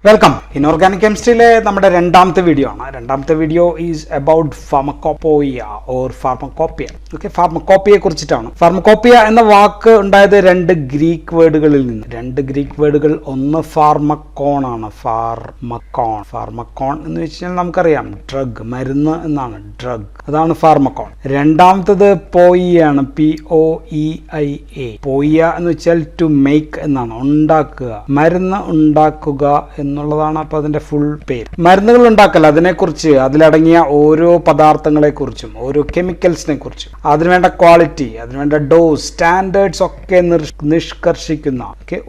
Welcome. Inorganic കെമിസ്ട്രിയിലെ നമ്മുടെ രണ്ടാമത്തെ video ആണ്. രണ്ടാമത്തെ video is about pharmacopoeia or pharmacopoeia. Okay, ഫാർമക്കോപ്പിയെ കുറിച്ചിട്ടാണ്. ഫാർമക്കോപ്പിയ എന്ന വാക്ക് ഉണ്ടായത് രണ്ട് ഗ്രീക്ക് വേർഡുകളിൽ നിന്ന്. രണ്ട് ഗ്രീക്ക് വേർഡുകൾ, ഒന്ന് ഫാർമക്കോൺ ആണ്. ഫാർമക്കോൺ എന്ന് വെച്ചാൽ നമുക്കറിയാം ഡ്രഗ്, മരുന്ന് എന്നാണ്. ഡ്രഗ്, അതാണ് ഫാർമക്കോൺ. രണ്ടാമത്തത് പോയിയാണ്. POEIA. പോയിയ എന്ന് വെച്ചാൽ ടു മേക്ക് എന്നാണ്, ഉണ്ടാക്കുക, മരുന്ന് ഉണ്ടാക്കുക എന്നുള്ളതാണ്. അപ്പൊ അതിന്റെ ഫുൾ പേര്. മരുന്നുകൾ ഉണ്ടാക്കൽ, അതിനെക്കുറിച്ച്, അതിലടങ്ങിയ ഓരോ പദാർത്ഥങ്ങളെ കുറിച്ചും, ഓരോ കെമിക്കൽസിനെ കുറിച്ചും, അതിനുവേണ്ട ക്വാളിറ്റി, അതിനുവേണ്ട ഡോസ്, സ്റ്റാൻഡേർഡ്സ് ഒക്കെ നിഷ്കർഷിക്കുന്ന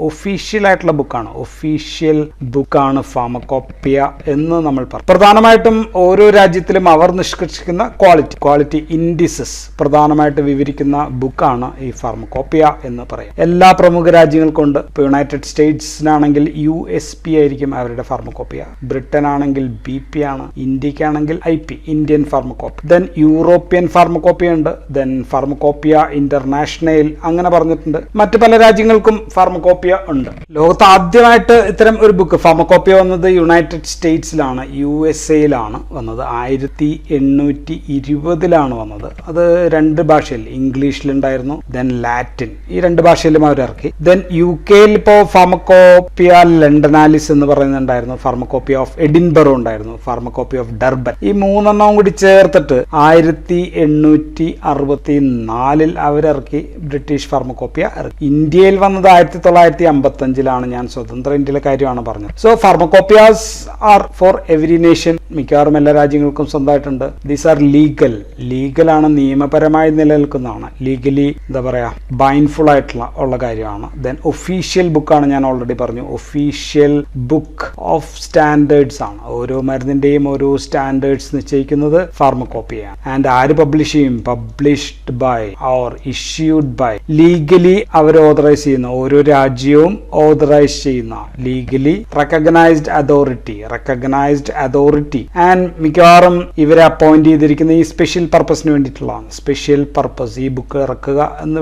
ഒഫീഷ്യൽ ആയിട്ടുള്ള ബുക്കാണ്. ഒഫീഷ്യൽ ബുക്കാണ് ഫാർമക്കോപ്പിയ എന്ന് നമ്മൾ പറയും. പ്രധാനമായിട്ടും ഓരോ രാജ്യത്തിലും അവർ നിഷ്കർഷിക്കുന്ന ക്വാളിറ്റി ഇൻഡിസസ് പ്രധാനമായിട്ട് വിവരിക്കുന്ന ബുക്കാണ് ഈ ഫാർമക്കോപ്പിയ എന്ന് പറയും. എല്ലാ പ്രമുഖ രാജ്യങ്ങൾക്കുണ്ട്. ഇപ്പോൾ യുണൈറ്റഡ് സ്റ്റേറ്റ്സിനാണെങ്കിൽ USP ആയിരിക്കും അവരുടെ ഫാർമക്കോപ്പിയ. ബ്രിട്ടൻ ആണെങ്കിൽ BP ആണ്. ഇന്ത്യക്കാണെങ്കിൽ IP, Indian pharmacopoeia. Then European pharmacopoeia ഉണ്ട്. ദെൻ ഫാർമക്കോപ്പിയ ഇന്റർനാഷണൽ അങ്ങനെ പറഞ്ഞിട്ടുണ്ട്. മറ്റു പല രാജ്യങ്ങൾക്കും ഫാർമക്കോപ്പിയ ഉണ്ട്. ലോകത്ത് ആദ്യമായിട്ട് ഇത്തരം ഒരു ബുക്ക് ഫാർമക്കോപ്പിയ വന്നത് യുണൈറ്റഡ് സ്റ്റേറ്റ്സിലാണ്, USA-ലാണ് വന്നത്. 1820 വന്നത്. അത് രണ്ട് ഭാഷയിൽ, ഇംഗ്ലീഷിലുണ്ടായിരുന്നു, ദെൻ ലാറ്റിൻ, ഈ രണ്ട് ഭാഷയിലും അവർ ഇറക്കി. ദെൻ UK-ൽ ഇപ്പോൾ ഫാർമക്കോപ്പിയ ലണ്ടനാലിസ് എന്ന് പറയുന്നുണ്ടായിരുന്നു, ഫാർമക്കോപ്പിയ ഓഫ് എഡിൻബറോ ഉണ്ടായിരുന്നു, ഫാർമക്കോപ്പിയ ഓഫ് ഡർബൻ. ഈ മൂന്നെണ്ണവും കൂടി ചേർത്തിട്ട് 1864 അവരിറക്കി. ബ്രിട്ടീഷ് ഫാർമക്കോപ്പിയ ഇറക്കി. ഇന്ത്യയിൽ വന്നത് 1955 ഞാൻ സ്വതന്ത്ര ഇന്ത്യയിലെ കാര്യമാണ് പറഞ്ഞത്. So pharmacopoeias are for every nation. മിക്കവാറും എല്ലാ രാജ്യങ്ങൾക്കും സ്വന്തമായിട്ടുണ്ട്. ദീസ് ആർ ലീഗലാണ്, നിയമപരമായി നിലനിൽക്കുന്നതാണ്. ലീഗലി എന്താ പറയാ, ബൈൻഡ്ഫുൾ ആയിട്ടുള്ള കാര്യമാണ്. ദെൻ ഒഫീഷ്യൽ ബുക്കാണ്, ഞാൻ ഓൾറെഡി പറഞ്ഞു. ഒഫീഷ്യൽ ബുക്ക് ഓഫ് സ്റ്റാൻഡേർഡ്സ് ആണ്. ഓരോ മരുന്നിന്റെയും ഓരോ സ്റ്റാൻഡേർഡ്സ് നിശ്ചയിക്കുന്നത് ഫാർമക്കോപ്പിയ. ആൻഡ് ആര് പബ്ലിഷ് ചെയ്യും? Published by or issued by. Legally അവർ ഓതറൈസ് ചെയ്യുന്ന, ഓരോ രാജ്യവും ഓതറൈസ് ചെയ്യുന്ന ലീഗലി റെക്കഗ്നൈസ്ഡ് അതോറിറ്റി. ആൻഡ് മിക്കവാറും ഇവരെ അപ്പോയിന്റ് ചെയ്തിരിക്കുന്ന ഈ സ്പെഷ്യൽ പർപ്പസിന് വേണ്ടിയിട്ടുള്ളതാണ്. സ്പെഷ്യൽ പർപ്പസ്, ഈ ബുക്ക് ഇറക്കുക എന്ന്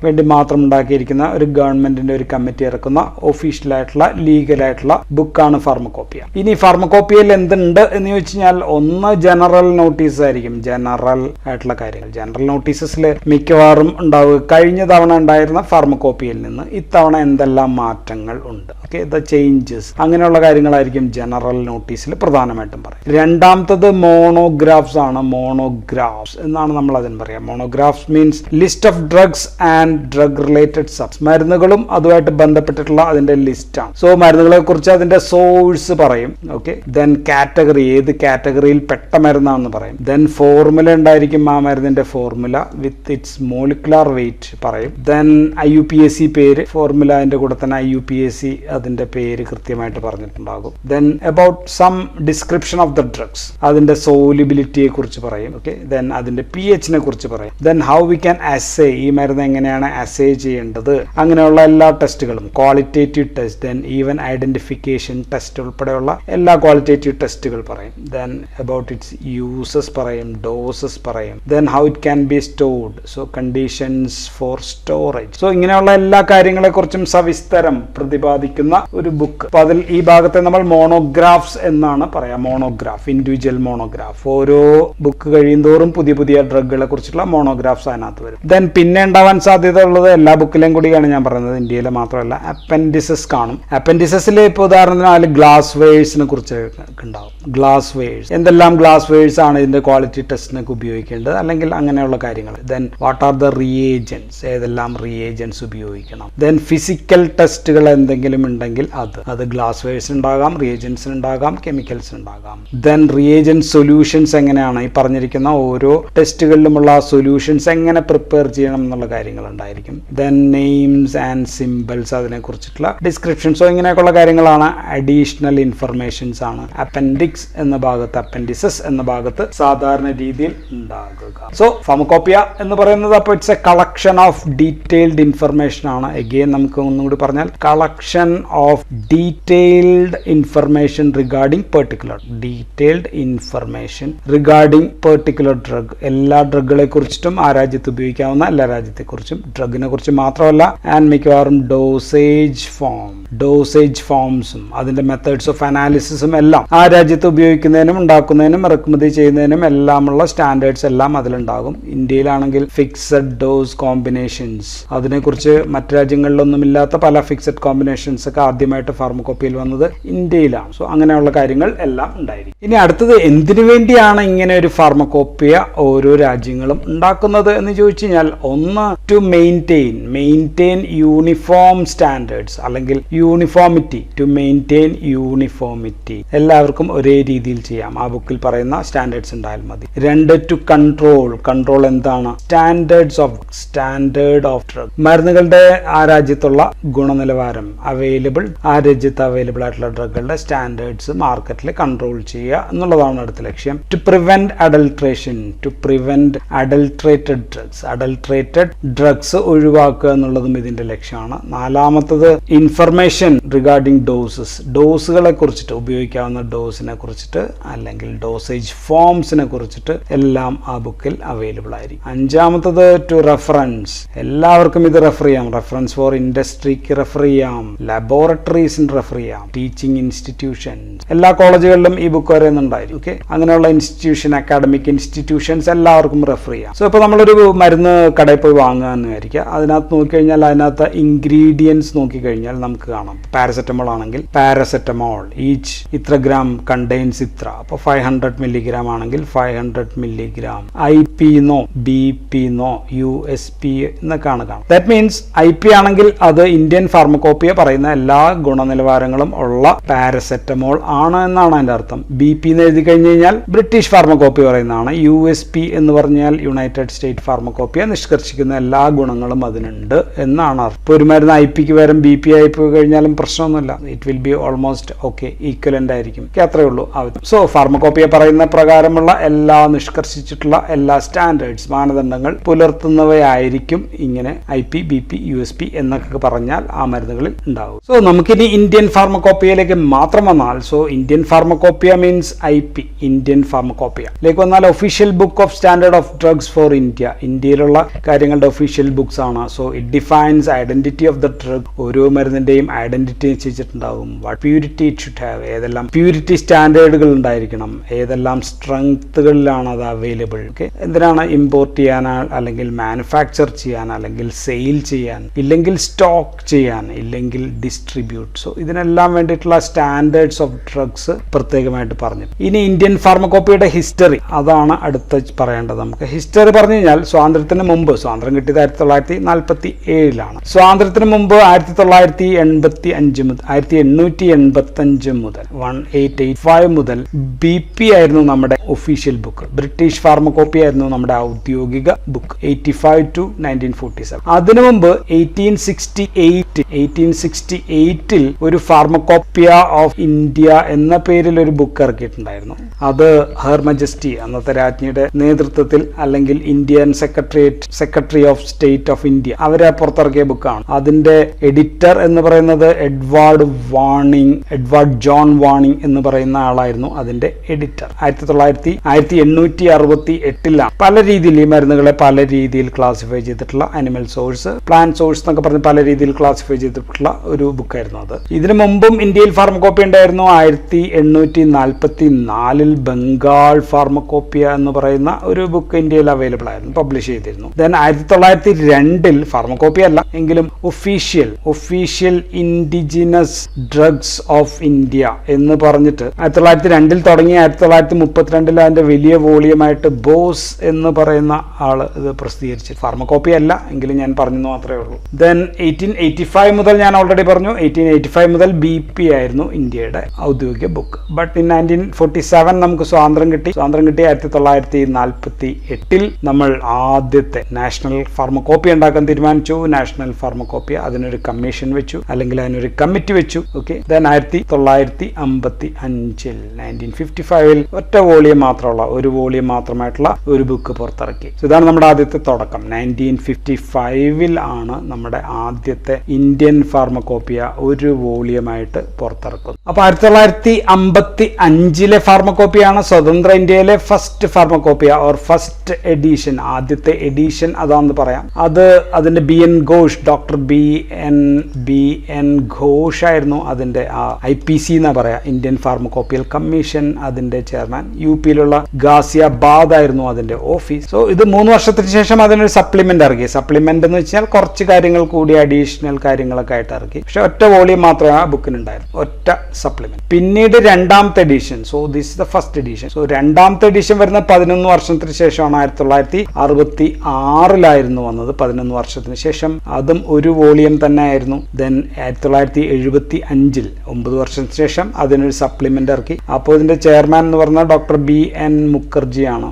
വേണ്ടി മാത്രം ഉണ്ടാക്കിയിരിക്കുന്ന ഒരു ഗവൺമെന്റിന്റെ ഒരു കമ്മിറ്റി ഇറക്കുന്ന ഒഫീഷ്യൽ ആയിട്ടുള്ള ലീഗലായിട്ടുള്ള ബുക്കാണ് ഫാർമക്കോപ്പിയ. ഇനി ഫാർമക്കോപ്പിയയിൽ എന്തുണ്ട് എന്ന് ചോദിച്ചു കഴിഞ്ഞാൽ, ഒന്ന് ജനറൽ നോട്ടീസ് ആയിരിക്കും. ജനറൽ ആയിട്ടുള്ള കാര്യങ്ങൾ, ജനറൽ നോട്ടീസസിൽ മിക്കവാറും ഉണ്ടാവുക കഴിഞ്ഞ തവണ ഉണ്ടായിരുന്ന ഫാർമക്കോപ്പിയയിൽ നിന്ന് ഇത്തവണ എന്തെല്ലാം മാറ്റങ്ങൾ ഉണ്ട്, ദ ചേഞ്ചസ്, അങ്ങനെയുള്ള കാര്യങ്ങളായിരിക്കും ജനറൽ നോട്ടീസിൽ പ്രധാനമായിട്ടും പറയും. രണ്ടാമത്തത് മോണോഗ്രാഫ്സ് ആണ്. മോണോഗ്രാഫ്സ് എന്നാണ് നമ്മൾ അതിന് പറയാം. Monographs means list of drugs and drug related subs. മരുന്നുകളും അതുമായിട്ട് ബന്ധപ്പെട്ടിട്ടുള്ള അതിന്റെ ലിസ്റ്റ് ആണ്. സോ മരുന്നുകളെ കുറിച്ച് അതിന്റെ സോഴ്സ് പറയും. ഓക്കെ, ദെൻ കാറ്റഗറി, ഏത് കാറ്റഗറിയിൽ പെട്ട മരുന്നാണെന്ന് പറയും. ദെൻ ഫോർമുല ഉണ്ടായിരിക്കും, ആ മരുന്നിന്റെ formula with its molecular weight പറയും. ദെൻ IUPAC പേര്, ഫോർമുലന്റെ കൂടെ തന്നെ IUPAC അതിന്റെ പേര് കൃത്യമായിട്ട് പറഞ്ഞിട്ടുണ്ടാകും. Then about some description of the drugs, അതിന്റെ സോലിബിലിറ്റിയെ കുറിച്ച് പറയും. ഓക്കെ, ദെൻ അതിന്റെ pH-നെ കുറിച്ച് പറയും. ദെൻ ഹൗ വി ക്യാൻ അസേ, ഈ മരുന്ന് എങ്ങനെയാണ് അസേ ചെയ്യേണ്ടത്, അങ്ങനെയുള്ള എല്ലാ ടെസ്റ്റുകളും, qualitative test, then even identification test ഉൾപ്പെടെയുള്ള എല്ലാ ക്വാളിറ്റേറ്റീവ് ടെസ്റ്റുകൾ പറയും. ദെൻ അബൌട്ട് ഇറ്റ്സ് യൂസസ് പറയും, ഡോസസ് പറയും. Then how it can be stored, so conditions for storage. So ഇങ്ങനെയുള്ള എല്ലാ കാര്യങ്ങളെ കുറിച്ചും സവിസ്തരം പ്രതിപാദിക്കുന്ന ഒരു ബുക്ക്. അപ്പൊ അതിൽ ഈ ഭാഗത്തെ നമ്മൾ മോണോഗ്രാഫ്സ് എന്നാണ് പറയാം. Monograph, individual monograph. ഓരോ ബുക്ക് കഴിയുന്തോറും പുതിയ പുതിയ ഡ്രഗുകളെ കുറിച്ചുള്ള മോണോഗ്രാഫ്സ് അതിനകത്ത് വരും. ദെൻ പിന്നെ ഉണ്ടാവാൻ സാധ്യത ഉള്ളത്, എല്ലാ ബുക്കിലെയും കൂടിയാണ് ഞാൻ പറയുന്നത്, ഇന്ത്യയിലെ മാത്രമല്ല, അപ്പൻഡിസസ് കാണും. അപ്പൻഡിസസിൽ ഇപ്പോൾ ഉദാഹരണത്തിന് ഗ്ലാസ് വെയേഴ്സിനെ കുറിച്ച് ഉണ്ടാവും. ഗ്ലാസ് വെയേഴ്സ്, എന്തെല്ലാം ഗ്ലാസ് വെയേഴ്സ് ആണ് ഇതിന്റെ ക്വാളിറ്റി ടെസ്റ്റിനൊക്കെ ഉപയോഗിക്കേണ്ടത്, അല്ലെങ്കിൽ അങ്ങനെയുള്ള കാര്യങ്ങൾ. Then what are the reagents, ഏതെല്ലാം റിയേജൻസ് ഉപയോഗിക്കണം. ദെൻ ഫിസിക്കൽ ടെസ്റ്റുകൾ എന്തെങ്കിലും ഉണ്ടെങ്കിൽ അത് ഗ്ലാസ് വെയേഴ്സ് ഉണ്ടാകാം, റിയേജൻസിന് ഉണ്ടാകാം, കെമിക്കൽസ് ഉണ്ടാകാം. ദെൻ റിയേജൻസ് സൊല്യൂഷൻസ് എങ്ങനെയാണ്, ഈ പറഞ്ഞിരിക്കുന്ന ഓരോ ടെസ്റ്റുകളിലുമുള്ള സൊല്യൂഷൻസ് എങ്ങനെ പ്രിപ്പയർ ചെയ്യണം എന്നുള്ള കാര്യങ്ങൾ ഉണ്ടായിരിക്കും. ദെൻ നെയിംസ് ആൻഡ് സിംബൽസ്, അതിനെ കുറിച്ചിട്ടുള്ള ഡിസ്ക്രിപ്ഷൻസോ ഇങ്ങനെയൊക്കെയുള്ള കാര്യങ്ങളാണ്. അഡീഷണൽ ഇൻഫർമേഷൻസ് ആണ് അപ്പൻഡിക്സ് എന്ന ഭാഗത്ത്, അപ്പൻഡിസസ് എന്ന ഭാഗത്ത് സാധാരണ രീതിയിൽ ഉണ്ടാകുക. സോ ഫാർമക്കോപ്പിയ എന്ന് പറയുന്നത് അപ്പോൾ it's A collection of detailed information ആണ്. എഗെയിൻ നമുക്ക് ഒന്നുകൂടി പറഞ്ഞാൽ, collection of detailed information regarding particular drug. എല്ലാ ഡ്രഗുകളെ കുറിച്ചിട്ടും, ആ രാജ്യത്ത് ഉപയോഗിക്കാവുന്ന എല്ലാ രാജ്യത്തെ കുറിച്ചും, ഡ്രഗിനെ കുറിച്ച് മാത്രമല്ല, ആൻഡ് മിക്കവാറും ഡോസേജ് ഫോംസും ഡോസസും അതിന്റെ മെത്തേഡ്സ് ഓഫ് അനാലിസിസും എല്ലാം ആ രാജ്യത്ത് ഉപയോഗിക്കുന്നതിനും ഉണ്ടാക്കുന്നതിനും ഇറക്കുമതി ചെയ്യുന്നതിനും എല്ലാമുള്ള സ്റ്റാൻഡേർഡ്സ് എല്ലാം അതിലുണ്ടാകും. ഇന്ത്യയിലാണെങ്കിൽ ഫിക്സഡ് ഡോസ് കോമ്പിനേഷൻസ്, അതിനെക്കുറിച്ച് മറ്റു രാജ്യങ്ങളിലൊന്നും ഇല്ലാത്ത പല ഫിക്സഡ് കോമ്പിനേഷൻസ് ഒക്കെ ആദ്യമായിട്ട് ഫാർമക്കോപ്പിയിൽ വന്നത് ഇന്ത്യയിലാണ്. സോ അങ്ങനെയുള്ള കാര്യങ്ങൾ എല്ലാം ഉണ്ടായിരിക്കും. ഇനി അടുത്തത്, എന്തിനു വേണ്ടിയാണ് ഇങ്ങനെ ഒരു ഫാർമക്കോപ്പിയ ഓരോ രാജ്യങ്ങളും ഉണ്ടാക്കുന്നത് എന്ന് ചോദിച്ചു കഴിഞ്ഞാൽ, ഒന്ന് ടു മെയിൻറ്റെയിൻ യൂണിഫോം സ്റ്റാൻഡേർഡ്സ് അല്ലെങ്കിൽ യൂണിഫോമിറ്റി, ടു മെയിൻറ്റെയിൻ യൂണിഫോമിറ്റി, എല്ലാവർക്കും ഒരേ രീതിയിൽ ചെയ്യാം, ആ ബുക്കിൽ പറയുന്ന സ്റ്റാൻഡേർഡ്സ് ഉണ്ടായാൽ മതി. രണ്ട്, ടു കൺട്രോൾ എന്താണ്? സ്റ്റാൻഡേർഡ് ഓഫ് ഡ്രഗ്, മരുന്നുകളുടെ ആ രാജ്യത്തുള്ള ഗുണനിലവാരം, ആ രാജ്യത്ത് അവൈലബിൾ ആയിട്ടുള്ള ഡ്രഗുകളുടെ സ്റ്റാൻഡേർഡ്സ് മാർക്കറ്റിൽ കൺട്രോൾ ചെയ്യുക എന്നുള്ളതാണ് അടുത്ത ലക്ഷ്യം. To prevent adulteration, to prevent adulterated drugs ഒഴിവാക്കുക എന്നുള്ളതും ഇതിന്റെ ലക്ഷ്യമാണ്. നാലാമത്തത്, ഇൻഫർമേഷൻ റിഗാർഡിംഗ് ഡോസുകളെ കുറിച്ചിട്ട്, ഉപയോഗിക്കാവുന്ന ഡോസിനെ കുറിച്ചിട്ട് അല്ലെങ്കിൽ ഡോസേജ് ഫോംസിനെ കുറിച്ചിട്ട് എല്ലാം ആ ബുക്കിൽ അവൈലബിൾ ആയിരിക്കും. അഞ്ചാമത്തത്, ടു റെഫറൻസ്, എല്ലാവർക്കും ഇത് റെഫർ ചെയ്യാം. റെഫറൻസ് ഫോർ ഇൻഡസ്ട്രിക്ക് റെഫർ ചെയ്യാം, ലബോറട്ടറീസിന് റെഫർ ചെയ്യാം, ടീച്ചിങ് ഇൻസ്റ്റിറ്റ്യൂഷൻസ്, എല്ലാ കോളേജുകളിലും ഈ ബുക്ക് വരുന്നുണ്ടായിരിക്കും. ഓക്കെ, അങ്ങനെയുള്ള ഇൻസ്റ്റിറ്റ്യൂഷൻ, അക്കാഡമിക് ഇൻസ്റ്റിറ്റ്യൂഷൻസ് എല്ലാവർക്കും റെഫർ ചെയ്യാം. സോ ഇപ്പോൾ നമ്മളൊരു മരുന്ന് കടയിൽ പോയി വാങ്ങുക എന്ന് വിചാരിക്കുക. അതിനകത്ത് നോക്കിക്കഴിഞ്ഞാൽ അതിനകത്ത് ഇൻഗ്രീഡിയൻസ് നോക്കിക്കഴിഞ്ഞാൽ നമുക്ക് കാണാം. പാരസെറ്റമോൾ ആണെങ്കിൽ പാരസെറ്റമോൾ ഈച്ച് ഇത്ര ഗ്രാം കണ്ടെയ്ൻസ് ഇത്ര, അപ്പോൾ 500 മില്ലിഗ്രാം ആണെങ്കിൽ 500 മില്ലിഗ്രാം. IP എന്നോ BP എന്നോ USP എന്നൊക്കെയാണ് കാണാം. ദാറ്റ് മീൻസ് IP ആണെങ്കിൽ അത് ഇന്ത്യൻ ഫാർമക്കോപ്പിയ പറയുന്ന എല്ലാ ഗുണനിലവാരങ്ങളും ഉള്ള പാരസെറ്റമോൾ ആണ് എന്നാണ് അതിന്റെ അർത്ഥം. BP എന്ന് എഴുതി കഴിഞ്ഞു കഴിഞ്ഞാൽ ബ്രിട്ടീഷ് ഫാർമക്കോപ്പിയ പറയുന്നതാണ്. USP എന്ന് പറഞ്ഞാൽ യുണൈറ്റഡ് സ്റ്റേറ്റ് ഫാർമക്കോപ്പിയ നിഷ്കർഷിക്കുന്ന എല്ലാ ഗുണങ്ങളും അതിനുണ്ട് എന്നാണ് അർത്ഥം. ഇപ്പോൾ ഒരു മരുന്ന് IP പകരം BP ആയി പോയി കഴിഞ്ഞാലും പ്രശ്നമൊന്നുമില്ല. It will be almost okay, equivalent ആയിരിക്കും. അത്രേ ഉള്ളൂ. സോ ഫാർമക്കോപ്പിയ പറയുന്ന പ്രകാരമുള്ള എല്ലാ നിഷ്കർഷിച്ചിട്ടുള്ള എല്ലാ സ്റ്റാൻഡേർഡ്സ്, മാനദണ്ഡങ്ങൾ പുലർത്തുന്നവയായിരിക്കും ഇങ്ങനെ IP, BP, USP എന്നൊക്കെ പറഞ്ഞാൽ ആ മരുന്നുകളിൽ ഉണ്ടാവും. സോ നമുക്കിനി ഇന്ത്യൻ ഫാർമക്കോപ്പിയയിലേക്ക് മാത്രം വന്നാൽ, so Indian pharmacopoeia means IP, Indian ഫാർമക്കോപ്പിയയിലേക്ക് വന്നാൽ official book of standard of drugs for India, ഇന്ത്യയിലുള്ള കാര്യങ്ങളുടെ ഒഫീഷ്യൽ ബുക്സ് ആണ്. So it defines identity of the drug, ഓരോ മരുന്നിന്റെയും ഐഡന്റിറ്റി നിശ്ചയിച്ചിട്ടുണ്ടാവും. What purity it should have, ഏതെല്ലാം പ്യൂരിറ്റി സ്റ്റാൻഡേർഡുകൾ ഉണ്ടായിരിക്കണം, ഏതെല്ലാം സ്ട്രെങ്ത്തുകളിലാണ് അത് അവൈലബിൾ. ഓക്കെ, എന്തിനാണ് ഇമ്പോർട്ട് ചെയ്യാൻ അല്ലെങ്കിൽ മാനുഫാക്ചർ ചെയ്യാൻ അല്ലെങ്കിൽ സെയിൽ ചെയ്യാൻ, ഇല്ലെങ്കിൽ സ്റ്റോക്ക് ചെയ്യാൻ, ഇല്ലെങ്കിൽ ഡിസ്ട്രിബ്യൂട്ട്. സോ ഇതിനെല്ലാം വേണ്ടിയിട്ടുള്ള സ്റ്റാൻഡേർഡ്സ് ഓഫ് ഡ്രഗ്സ് പ്രത്യേകമായിട്ട് പറഞ്ഞു. ഇനി ഇന്ത്യൻ ഫാർമക്കോപ്പിയുടെ ഹിസ്റ്ററി, അതാണ് അടുത്ത പറയേണ്ടത്. നമുക്ക് ഹിസ്റ്ററി പറഞ്ഞു കഴിഞ്ഞാൽ, സ്വാതന്ത്ര്യത്തിന് മുമ്പ്, സ്വാതന്ത്ര്യം കിട്ടിയത് 1947 സ്വാതന്ത്ര്യത്തിന് മുമ്പ് 1885 മുതൽ 1885 മുതൽ 1885 മുതൽ BP ആയിരുന്നു നമ്മുടെ ഒഫീഷ്യൽ ബുക്ക്. ബ്രിട്ടീഷ് ഫാർമക്കോപ്പി ആയിരുന്നു നമ്മുടെ ഔദ്യോഗിക ബുക്ക് 85 to 1947. അതിനു മുമ്പ് 1868 ഒരു ഫാർമക്കോപ്പിയ ഓഫ് ഇന്ത്യ എന്ന പേരിൽ ഒരു ബുക്ക് ഇറക്കിയിട്ടുണ്ടായിരുന്നു. അത് ഹെർ മജസ്റ്റി അന്നത്തെ രാജ്ഞിയുടെ നേതൃത്വത്തിൽ അല്ലെങ്കിൽ Indian secretary of state of India അവരെ പുറത്തിറക്കിയ ബുക്കാണ്. അതിന്റെ എഡിറ്റർ എന്ന് പറയുന്നത് എഡ്വാർഡ് ജോൺ വാണിംഗ് എന്ന് പറയുന്ന ആളായിരുന്നു അതിന്റെ എഡിറ്റർ. 1868 പല രീതിയിൽ ഈ മരുന്നുകളെ പല രീതിയിൽ ക്ലാസിഫൈ ചെയ്തിട്ടുള്ള അനിമൽ സോഴ്സ്, പ്ലാന്റ് സോഴ്സ് എന്നൊക്കെ പറഞ്ഞ് പല രീതിയിൽ ക്ലാസിഫൈ ചെയ്തിട്ടുള്ള ഒരു ബുക്കായിരുന്നു അത്. ഇതിനു മുമ്പും ഇന്ത്യയിൽ ഫാർമക്കോപ്പിയ ഉണ്ടായിരുന്നു. 1844 ബംഗാൾ ഫാർമക്കോപ്പിയ എന്ന് പറയുന്ന ഒരു ബുക്ക് ഇന്ത്യയിൽ അവൈലബിൾ ആയിരുന്നു, പബ്ലിഷ് ചെയ്തിരുന്നു. ദെൻ 1902 ഫാർമക്കോപ്പിയ അല്ല എങ്കിലും official indigenous drugs of India എന്ന് പറഞ്ഞിട്ട് 1902 തുടങ്ങി 1932 അതിന്റെ വലിയ വോളിയമായിട്ട് ബോസ് എന്ന് പറയുന്ന ആള് ഇത് പ്രസിദ്ധീകരിച്ചു. ഫാർമക്കോപ്പിയ അല്ല എങ്കിലും ഞാൻ പറഞ്ഞു മാത്രമേ ഉള്ളൂ. ദെൻ 1885 മുതൽ ഞാൻ ഓൾറെഡി പറഞ്ഞു, 1885 മുതൽ BP ആയിരുന്നു ഇന്ത്യയുടെ ഔദ്യോഗിക ബുക്ക്. ബട്ട് ഇൻ 1947 നമുക്ക് സ്വാതന്ത്ര്യം കിട്ടി. 1948 നമ്മൾ ആദ്യത്തെ നാഷണൽ ഫാർമക്കോപ്പിയ ഉണ്ടാക്കാൻ തീരുമാനിച്ചു. നാഷണൽ ഫാർമക്കോപ്പിയ അതിനൊരു കമ്മീഷൻ വെച്ചു, അല്ലെങ്കിൽ അതിനൊരു കമ്മിറ്റി വെച്ചു. ഓക്കെ, ദെൻ 1955 ഒറ്റ വോളിയം മാത്രമുള്ള ഒരു ബുക്ക് പുറത്തിറക്കി. ഇതാണ് നമ്മുടെ ആദ്യത്തെ തുടക്കം. 1955 ആണ് നമ്മുടെ ആദ്യത്തെ ഇന്ത്യൻ ഫാർമക്കോപ്പിയ ഒരു വോളിയമായിട്ട് പുറത്തിറക്കുന്നത്. അപ്പൊ 1955 ഫാർമക്കോപ്പിയാണ് സ്വതന്ത്ര ഇന്ത്യയിലെ first pharmacopoeia or first edition, ആദ്യത്തെ എഡിഷൻ അതാണെന്ന് പറയാം. അതിന്റെ BN Ghosh, doctor BN Ghosh ആയിരുന്നു അതിൻ്റെ IPC എന്നാ പറയാ, ഇന്ത്യൻ ഫാർമക്കോപ്പിയൽ കമ്മീഷൻ, അതിൻ്റെ ചെയർമാൻ. UP-യിലുള്ള ഗാസിയാബാദ് ആയിരുന്നു അതിൻ്റെ ഓഫീസ്. സോ ഇത് 3 വർഷത്തിന് ശേഷം അതിനൊരു സപ്ലിമെന്റ് ഇറക്കി. സപ്ലിമെന്റ് എന്ന് വെച്ചാൽ കുറച്ച് കാര്യങ്ങൾ കൂടി അഡീഷണൽ കാര്യങ്ങളൊക്കെ ആയിട്ട് ഇറക്കി. പക്ഷെ ഒറ്റ വോളിയം മാത്രമേ ആ ബുക്കിനുണ്ടായിരുന്നു, ഒറ്റ സപ്ലിമെന്റ്. പിന്നീട് രണ്ടാമത്തെ edition, so this is the first edition. So രണ്ടാമത്തെ എഡിഷൻ വരുന്ന 11 വർഷത്തിന് ശേഷമാണ്. 1966 വന്നത്, 11 വർഷത്തിന് ശേഷം. അതും ഒരു വോളിയം തന്നെ ആയിരുന്നു. ദെൻ 1975 9 വർഷത്തിന് ശേഷം അതിനൊരു സപ്ലിമെന്റ് ഇറക്കി. അപ്പോൾ ഇതിന്റെ ചെയർമാൻ എന്ന് പറഞ്ഞാൽ ഡോക്ടർ BN മുഖർജി ആണ്.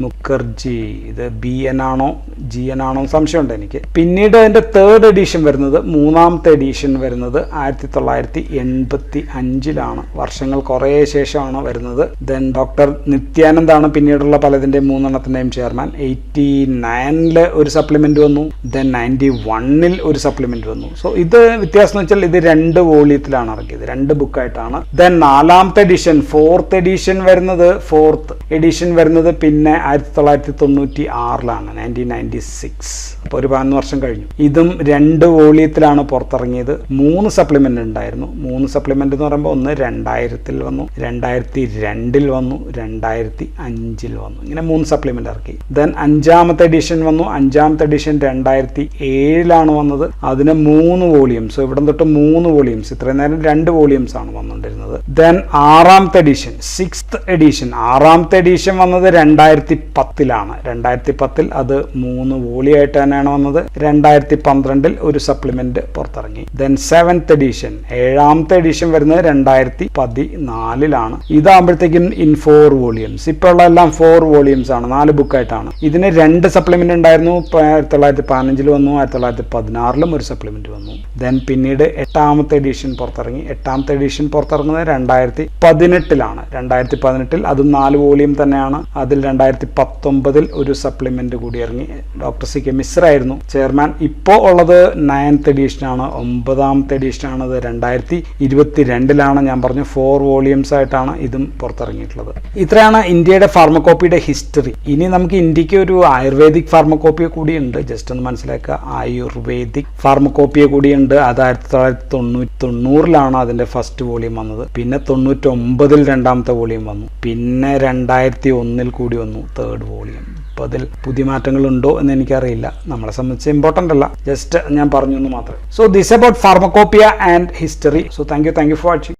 മുഖർജി ഇത് BN ആണോ GN ആണോ സംശയമുണ്ട് എനിക്ക്. പിന്നീട് അതിന്റെ തേർഡ് എഡിഷൻ വരുന്നത്, മൂന്നാമത്തെ എഡിഷൻ വരുന്നത് 1985 വർഷങ്ങൾ കുറേ ശേഷമാണ് വരുന്നത്. ദെൻ ഡോക്ടർ നിത്യാനന്ദാണ് പിന്നീടുള്ള പലതിന്റെ 3 ചെയർമാൻ. 89 ഒരു സപ്ലിമെന്റ് വന്നു. ദെൻ 91 ഒരു സപ്ലിമെന്റ് വന്നു. സോ ഇത് വ്യത്യാസം എന്ന് വെച്ചാൽ ഇത് 2 വോളിയത്തിലാണ് ഇറക്കിയത്, 2 ബുക്കായിട്ടാണ്. ദെൻ നാലാമത്തെ എഡിഷൻ, ഫോർത്ത് എഡിഷൻ വരുന്നത് പിന്നെ 1996 1996. അപ്പോൾ ഒരു 11 വർഷം കഴിഞ്ഞു. ഇതും 2 വോളിയത്തിലാണ് പുറത്തിറങ്ങിയത്. 3 സപ്ലിമെന്റ് ഉണ്ടായിരുന്നു. 3 സപ്ലിമെന്റ് എന്ന് പറയുമ്പോൾ ഒന്ന് 2000 വന്നു, 2002 വന്നു, 2005 വന്നു. ഇങ്ങനെ 3 സപ്ലിമെന്റ് ഇറക്കി. ദെൻ 5ാമത്തെ എഡിഷൻ വന്നു. 5ാമത്തെ എഡിഷൻ 2007 വന്നത്. അതിന് 3 വോളിയംസ്. ഇവിടെ തൊട്ട് 3 വോളിയംസ്. ഇത്രയും നേരം 2 വോളിയംസ് ആണ് വന്നുകൊണ്ടിരുന്നത്. ദെൻ 6ാമത്തെ എഡിഷൻ, 6th എഡിഷൻ, 6ാമത്തെ എഡിഷൻ വന്നത് 2010 2010 അത് 3 വോളിയായിട്ട് തന്നെയാണ് വന്നത്. 2012 ഒരു സപ്ലിമെന്റ് പുറത്തിറങ്ങി. ദെൻ 7th എഡിഷൻ, 7ാമത്തെ എഡിഷൻ വരുന്നത് 2014 ഇതാകുമ്പോഴത്തേക്കും ഇൻ 4 വോളിയംസ്. ഇപ്പോൾ ഉള്ള എല്ലാം 4 വോളിയംസ് ആണ്, 4 ബുക്കായിട്ടാണ്. ഇതിന് 2 സപ്ലിമെന്റ് ഉണ്ടായിരുന്നു. 1915 വന്നു, 1916 ഒരു സപ്ലിമെന്റ് വന്നു. ദെൻ പിന്നീട് 8ാമത്തെ എഡിഷൻ പുറത്തിറങ്ങി. 8ാമത്തെ എഡിഷൻ പുറത്തിറങ്ങുന്നത് 2018 2018 അതും 4 വോളിയം തന്നെയാണ്. അതിൽ 2019 ഒരു സപ്ലിമെന്റ് കൂടി ഇറങ്ങി. ഡോക്ടർ CK മിശ്ര ആയിരുന്നു ചെയർമാൻ. ഇപ്പോൾ ഉള്ളത് 9th എഡിഷനാണ്, 9ാമത്തെ എഡിഷനാണ്. അത് 2022 ഞാൻ പറഞ്ഞു 4 വോളിയംസ് ആയിട്ടാണ് ഇതും പുറത്തിറങ്ങിയിട്ടുള്ളത്. ഇത്രയാണ് ഇന്ത്യയുടെ ഫാർമക്കോപ്പിയുടെ ഹിസ്റ്ററി. ഇനി നമുക്ക് ഇന്ത്യക്ക് ഒരു ആയുർവേദിക് ഫാർമക്കോപ്പിയ കൂടിയുണ്ട്. ജസ്റ്റ് ഒന്ന് മനസ്സിലാക്കുക, ആയുർവേദിക് ഫാർമക്കോപ്പിയ കൂടിയുണ്ട്. അത് 1990 അതിന്റെ ഫസ്റ്റ് വോളിയം വന്നത്. പിന്നെ 99 2ാമത്തെ വോളിയം വന്നു. പിന്നെ 2001 കൂടി വന്നു തേർഡ് വോളിയം. അപ്പോൾ അതിൽ പുതിയ മാറ്റങ്ങൾ ഉണ്ടോ എന്ന് എനിക്കറിയില്ല. നമ്മളെ സംബന്ധിച്ച് ഇമ്പോർട്ടൻ്റ് അല്ല, ജസ്റ്റ് ഞാൻ പറഞ്ഞു എന്ന് മാത്രമേ. So this about pharmacopoeia and history. So thank you for watching.